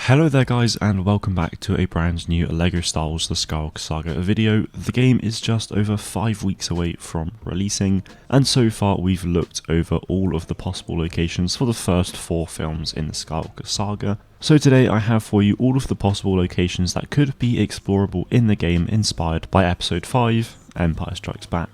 Hello there guys, and welcome back to a brand new LEGO Star Wars The Skywalker Saga video. The game is just over 5 weeks away from releasing, and so far we've looked over all of the possible locations for the first 4 films in the Skywalker Saga. So today I have for you all of the possible locations that could be explorable in the game inspired by Episode 5, Empire Strikes Back.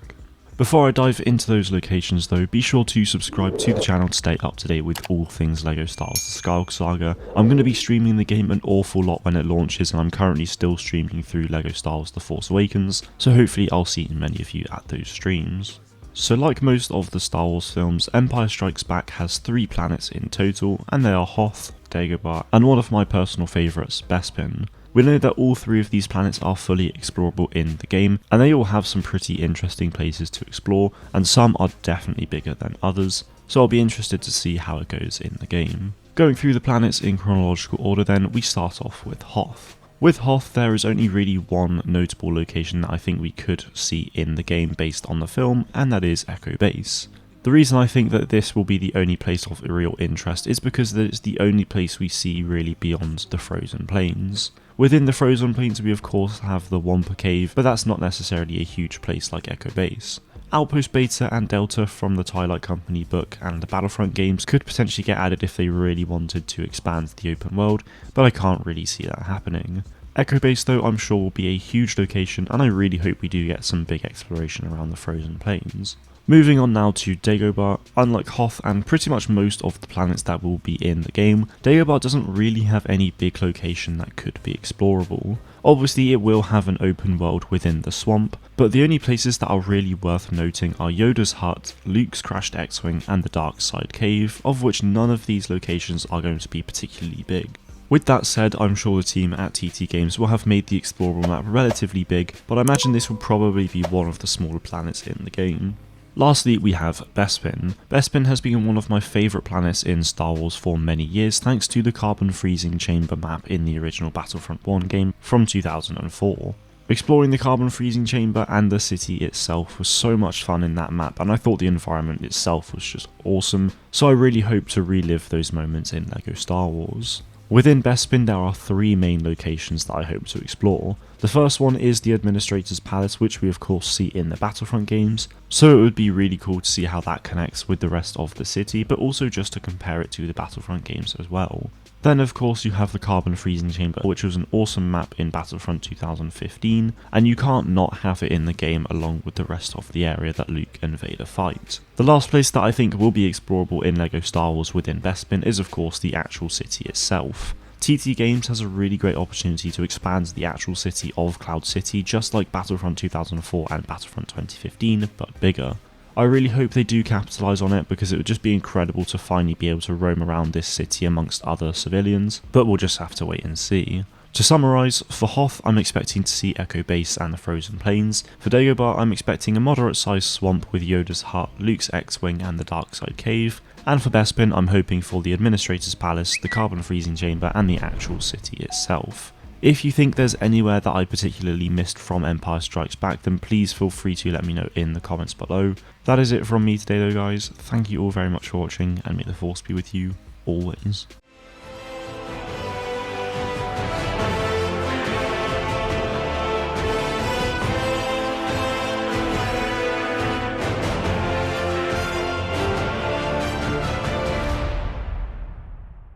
Before I dive into those locations though, be sure to subscribe to the channel to stay up to date with all things LEGO Star Wars The Skywalker Saga. I'm going to be streaming the game an awful lot when it launches, and I'm currently still streaming through LEGO Star Wars The Force Awakens, so hopefully I'll see many of you at those streams. So like most of the Star Wars films, Empire Strikes Back has 3 planets in total, and they are Hoth, Dagobah, and one of my personal favourites, Bespin. We know that all 3 of these planets are fully explorable in the game, and they all have some pretty interesting places to explore, and some are definitely bigger than others, so I'll be interested to see how it goes in the game. Going through the planets in chronological order then, we start off with Hoth. With Hoth, there is only really one notable location that I think we could see in the game based on the film, and that is Echo Base. The reason I think that this will be the only place of real interest is because it's the only place we see really beyond the frozen plains. Within the frozen plains we of course have the Wampa Cave, but that's not necessarily a huge place like Echo Base. Outpost Beta and Delta from the Twilight Company book and the Battlefront games could potentially get added if they really wanted to expand the open world, but I can't really see that happening. Echo Base though I'm sure will be a huge location, and I really hope we do get some big exploration around the frozen plains. Moving on now to Dagobah. Unlike Hoth and pretty much most of the planets that will be in the game, Dagobah doesn't really have any big location that could be explorable. Obviously it will have an open world within the swamp, but the only places that are really worth noting are Yoda's hut, Luke's crashed X-Wing and the Dark Side Cave, of which none of these locations are going to be particularly big. With that said, I'm sure the team at TT Games will have made the explorable map relatively big, but I imagine this will probably be one of the smaller planets in the game. Lastly, we have Bespin. Bespin has been one of my favourite planets in Star Wars for many years thanks to the carbon freezing chamber map in the original Battlefront 1 game from 2004. Exploring the carbon freezing chamber and the city itself was so much fun in that map, and I thought the environment itself was just awesome, so I really hope to relive those moments in LEGO Star Wars. Within Bespin there are 3 main locations that I hope to explore. The first one is the Administrator's Palace, which we of course see in the Battlefront games, so it would be really cool to see how that connects with the rest of the city, but also just to compare it to the Battlefront games as well. Then of course you have the Carbon Freezing Chamber, which was an awesome map in Battlefront 2015, and you can't not have it in the game along with the rest of the area that Luke and Vader fight. The last place that I think will be explorable in LEGO Star Wars within Bespin is of course the actual city itself. TT Games has a really great opportunity to expand the actual city of Cloud City, just like Battlefront 2004 and Battlefront 2015, but bigger. I really hope they do capitalise on it, because it would just be incredible to finally be able to roam around this city amongst other civilians, but we'll just have to wait and see. To summarise, for Hoth I'm expecting to see Echo Base and the Frozen Plains. For Dagobah I'm expecting a moderate sized swamp with Yoda's hut, Luke's X-Wing and the Dark Side Cave. And for Bespin I'm hoping for the Administrator's Palace, the Carbon Freezing Chamber and the actual city itself. If you think there's anywhere that I particularly missed from Empire Strikes Back, then please feel free to let me know in the comments below. That is it from me today though guys, thank you all very much for watching, and may the Force be with you always.